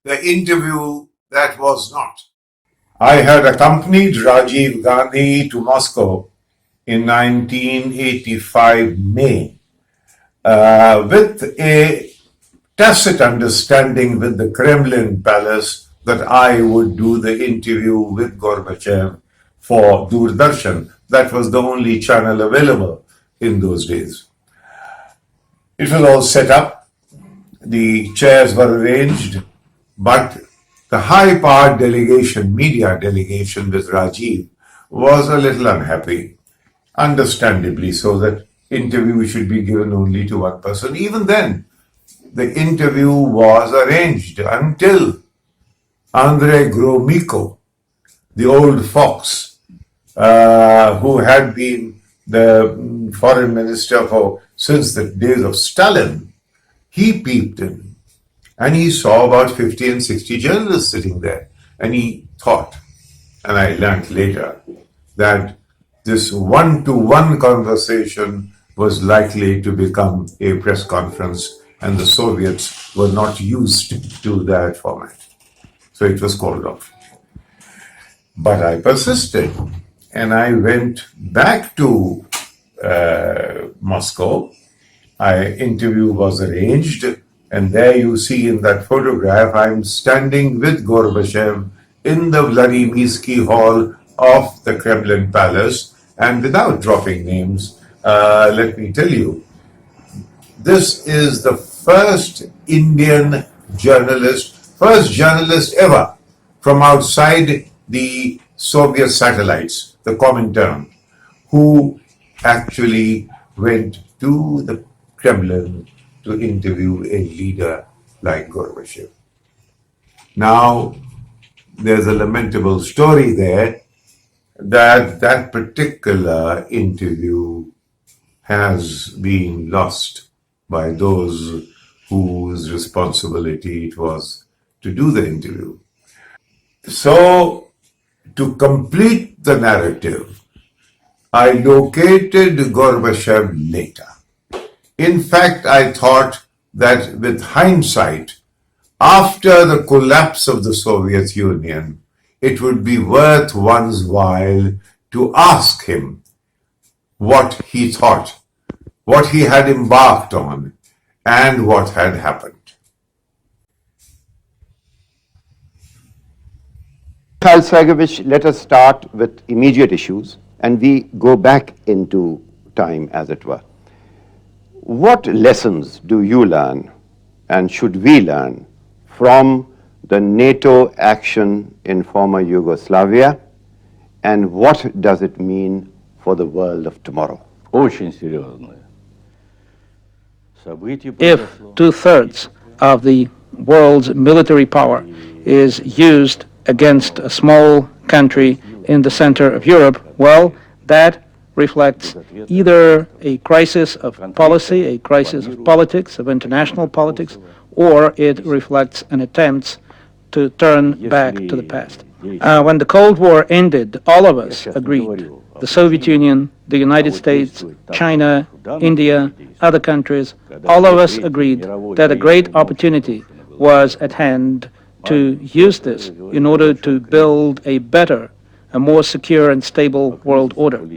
the interview that was not. I had accompanied Rajiv Gandhi to Moscow in 1985 May with a tacit understanding with the Kremlin palace that I would do the interview with Gorbachev for Doordarshan. That was the only channel available in those days. It was all set up, the chairs were arranged, but the high-powered delegation, media delegation with Rajiv, was a little unhappy, understandably so, that interview should be given only to one person. Even then, the interview was arranged until Andrei Gromyko, the old fox, who had been the foreign minister since the days of Stalin, he peeped in. And he saw about 50 and 60 journalists sitting there. And he thought, and I learned later, that this one-to-one conversation was likely to become a press conference, and the Soviets were not used to that format. So it was called off. But I persisted, and I went back to Moscow. Interview was arranged, and there you see in that photograph, I'm standing with Gorbachev in the Vladimirsky Hall of the Kremlin Palace. And without dropping names, let me tell you, this is the first Indian journalist, first journalist ever from outside the Soviet satellites, the Comintern, who actually went to the Kremlin to interview a leader like Gorbachev. Now, there's a lamentable story there that particular interview has been lost by those whose responsibility it was to do the interview. So, to complete the narrative, I located Gorbachev later. In fact, I thought that with hindsight, after the collapse of the Soviet Union, it would be worth one's while to ask him what he thought, what he had embarked on, and what had happened. Mikhail Sergeyevich, let us start with immediate issues, and we go back into time, as it were. What lessons do you learn, and should we learn, from the NATO action in former Yugoslavia, and what does it mean for the world of tomorrow? If two-thirds of the world's military power is used against a small country in the center of Europe, well, that reflects either a crisis of policy, a crisis of politics, of international politics, or it reflects an attempt to turn back to the past. When the Cold War ended, all of us agreed, the Soviet Union, the United States, China, India, other countries, all of us agreed that a great opportunity was at hand to use this in order to build a better, a more secure and stable world order.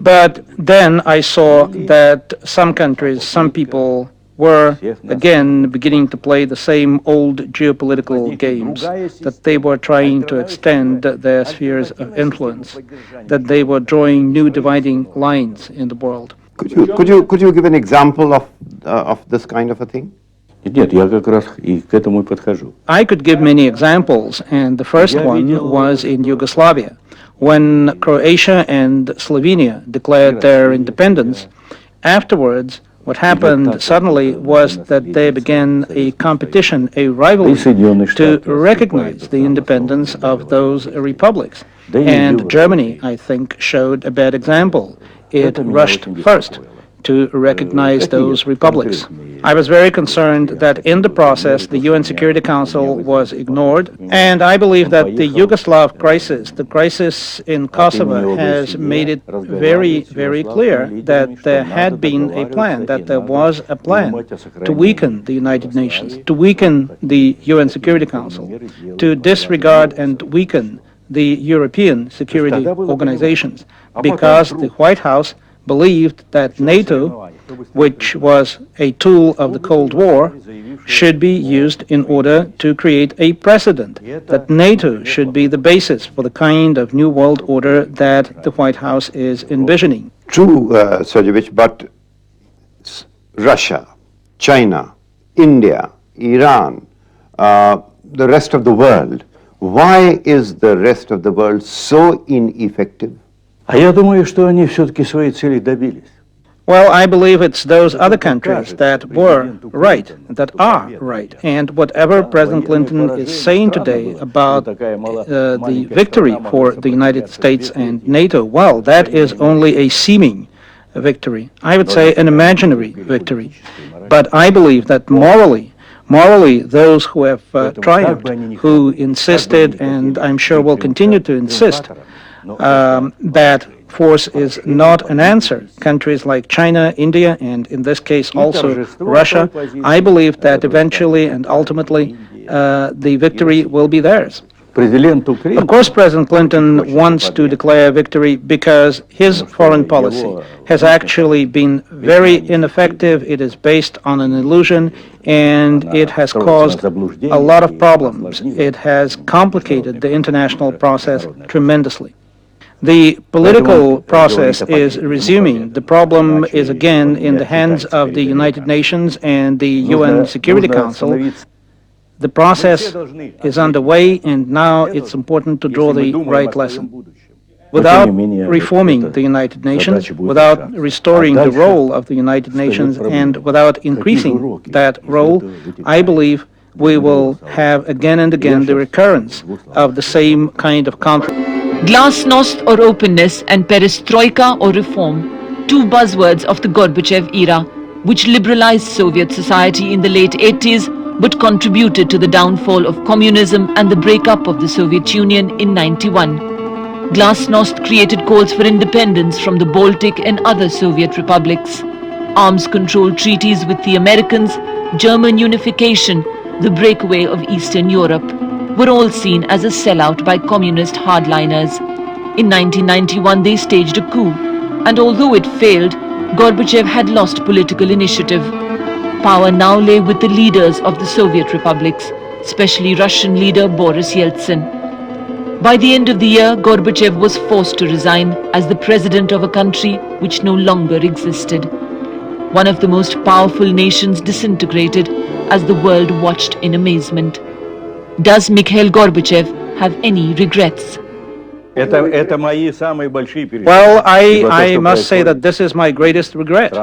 But then I saw that some countries, some people were again beginning to play the same old geopolitical games, that they were trying to extend their spheres of influence, that they were drawing new dividing lines in the world. Could you give an example of this kind of a thing? I could give many examples, and the first one was in Yugoslavia. When Croatia and Slovenia declared their independence, afterwards, what happened suddenly was that they began a competition, a rivalry, to recognize the independence of those republics. And Germany, I think, showed a bad example. It rushed first to recognize those republics. I was very concerned that in the process the UN Security Council was ignored, and I believe that the Yugoslav crisis, the crisis in Kosovo, has made it very, very clear that there had been a plan, that there was a plan to weaken the United Nations, to weaken the UN Security Council, to disregard and weaken the European security organizations, because the White House believed that NATO, which was a tool of the Cold War, should be used in order to create a precedent, that NATO should be the basis for the kind of new world order that the White House is envisioning. True, Sergeyevich, but Russia, China, India, Iran, the rest of the world, why is the rest of the world so ineffective? А я думаю, что они все-таки своей цели добились. Well, I believe it's those other countries that were right, that are right. And whatever President Clinton is saying today about the victory for the United States and NATO, well, that is only a seeming victory. I would say an imaginary victory. But I believe that morally, those who have triumphed, who insisted, and I'm sure will continue to insist, that force is not an answer. Countries like China, India, and in this case also Russia, I believe that eventually and ultimately the victory will be theirs. Of course, President Clinton wants to declare victory because his foreign policy has actually been very ineffective. It is based on an illusion, and it has caused a lot of problems. It has complicated the international process tremendously. The political process is resuming. The problem is again in the hands of the United Nations and the UN Security Council. The process is underway, and now it's important to draw the right lesson. Without reforming the United Nations, without restoring the role of the United Nations, and without increasing that role, I believe we will have again and again the recurrence of the same kind of conflict. Glasnost or openness and perestroika or reform, two buzzwords of the Gorbachev era, which liberalized Soviet society in the late 80s but contributed to the downfall of communism and the breakup of the Soviet Union in 91. Glasnost created calls for independence from the Baltic and other Soviet republics. Arms control treaties with the Americans, German unification, the breakaway of Eastern Europe, were all seen as a sellout by communist hardliners. In 1991 they staged a coup, and although it failed, Gorbachev had lost political initiative. Power now lay with the leaders of the Soviet republics, especially Russian leader Boris Yeltsin. By the end of the year, Gorbachev was forced to resign as the president of a country which no longer existed. One of the most powerful nations disintegrated as the world watched in amazement. Does Mikhail Gorbachev have any regrets? Well, I must say that this is my greatest regret,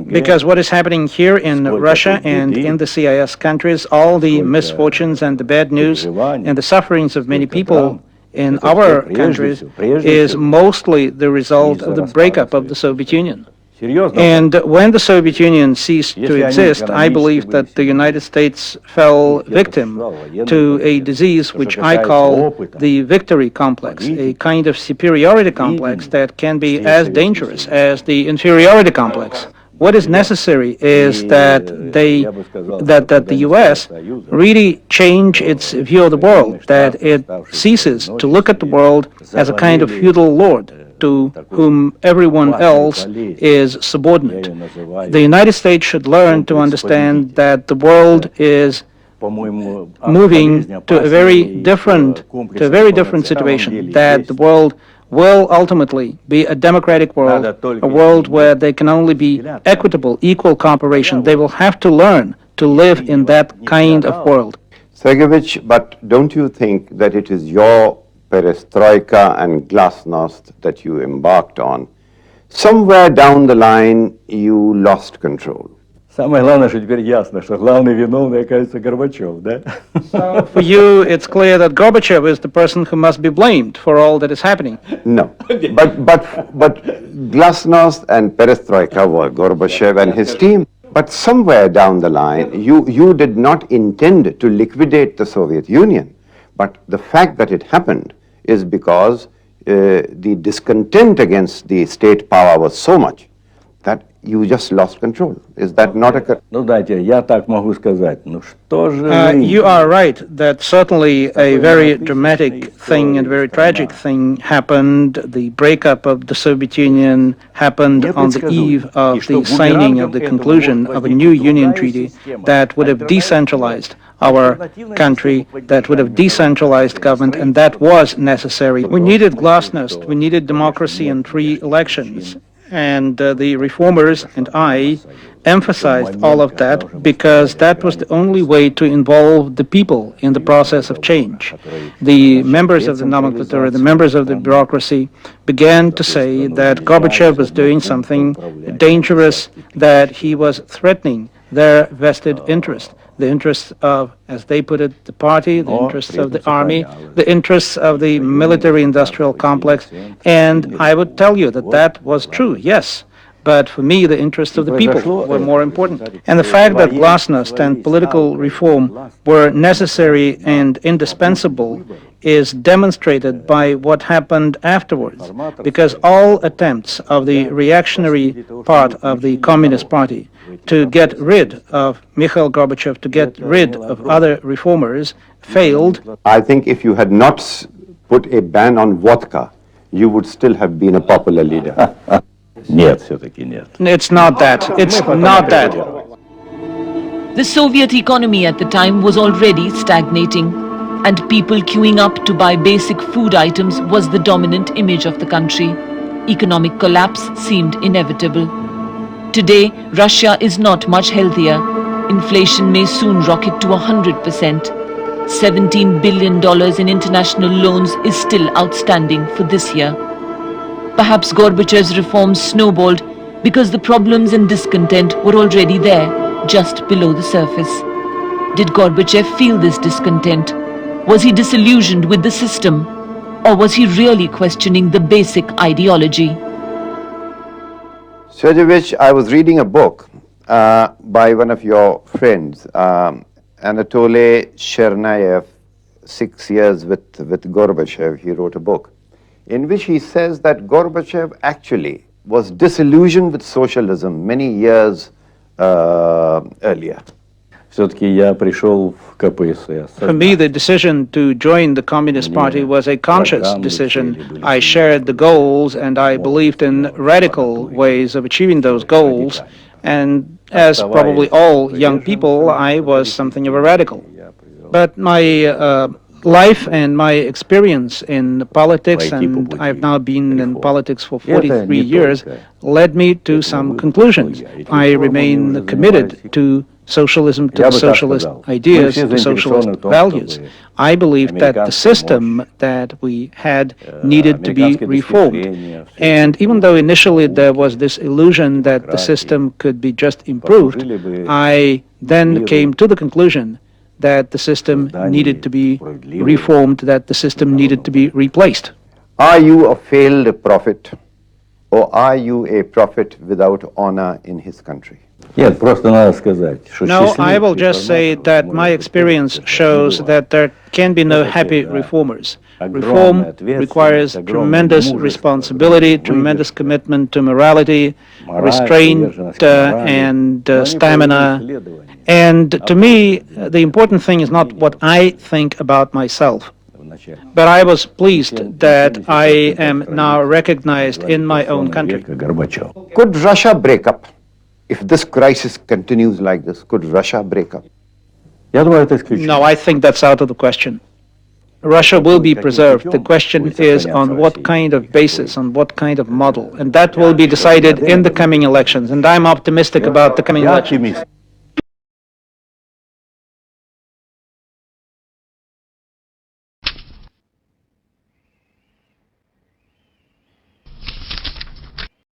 because what is happening here in Russia and in the CIS countries, all the misfortunes and the bad news and the sufferings of many people in our countries is mostly the result of the breakup of the Soviet Union. And when the Soviet Union ceased to exist, I believe that the United States fell victim to a disease which I call the victory complex, a kind of superiority complex that can be as dangerous as the inferiority complex. What is necessary is that the U.S. really change its view of the world, that it ceases to look at the world as a kind of feudal lord to whom everyone else is subordinate. The United States should learn to understand that the world is moving to a very different situation, that the world will ultimately be a democratic world, a world where there can only be equitable, equal cooperation. They will have to learn to live in that kind of world. Sergeyevich, but don't you think that it is your perestroika and glasnost that you embarked on? Somewhere down the line, you lost control. Самое главное, что теперь ясно, что главный виновный, оказывается, Горбачев, да? So for you, it's clear that Gorbachev is the person who must be blamed for all that is happening. No, but Glasnost and Perestroika were Gorbachev and his team. But somewhere down the line, you did not intend to liquidate the Soviet Union. But the fact that it happened is because the discontent against the state power was so much that you just lost control. Is that not a... Ну, дайте, я так могу сказать. Ну, что же You are right that certainly a very dramatic thing and very tragic thing happened. The breakup of the Soviet Union happened on the eve of the signing of the conclusion of a new union treaty that would have decentralized our country, that would have decentralized government, and that was necessary. We needed glasnost, we needed democracy and free elections. And the reformers and I emphasized all of that because that was the only way to involve the people in the process of change. The members of the nomenclature, the members of the bureaucracy began to say that Gorbachev was doing something dangerous, that he was threatening their vested interest. The interests of, as they put it, the party, the interests of the army, the interests of the military-industrial complex, and I would tell you that that was true, yes. But for me, the interests of the people were more important. And the fact that glasnost and political reform were necessary and indispensable is demonstrated by what happened afterwards, because all attempts of the reactionary part of the Communist Party to get rid of Mikhail Gorbachev, to get rid of other reformers, failed. I think if you had not put a ban on vodka, you would still have been a popular leader. Нет, все-таки нет. It's not that. It's not that. The Soviet economy at the time was already stagnating, and people queuing up to buy basic food items was the dominant image of the country. Economic collapse seemed inevitable. Today, Russia is not much healthier. Inflation may soon rocket to 100%. $17 billion in international loans is still outstanding for this year. Perhaps Gorbachev's reforms snowballed because the problems and discontent were already there, just below the surface. Did Gorbachev feel this discontent? Was he disillusioned with the system? Or was he really questioning the basic ideology? Sergeyevich, I was reading a book by one of your friends, Anatoly Chernayev, 6 years with Gorbachev. He wrote a book in which he says that Gorbachev actually was disillusioned with socialism many years earlier. Все-таки я пришел в КПСС. For me, the decision to join the Communist Party was a conscious decision. I shared the goals and I believed in radical ways of achieving those goals. And as probably all young people, I was something of a radical. But my life and my experience in politics, and I've now been in politics for 43 years, led me to some conclusions. I remain committed to socialism, to the socialist ideas, to socialist values. I believed that the system that we had needed to be reformed. And even though initially there was this illusion that the system could be just improved, I then came to the conclusion that the system needed to be reformed, that the system needed to be replaced. Are you a failed prophet, or are you a prophet without honor in his country? Нет, просто надо сказать, что No, I will just say that my experience shows that there can be no happy reformers. Reform requires tremendous responsibility, tremendous commitment to morality, restraint, and stamina. And to me, the important thing is not what I think about myself. But I was pleased that I am now recognized in my own country. Could Russia break up? If this crisis continues like this, could Russia break up? Я думаю, это исключено. No, I think that's out of the question. Russia will be preserved. The question is on what kind of basis, on what kind of model. And that will be decided in the coming elections. And I'm optimistic about the coming elections.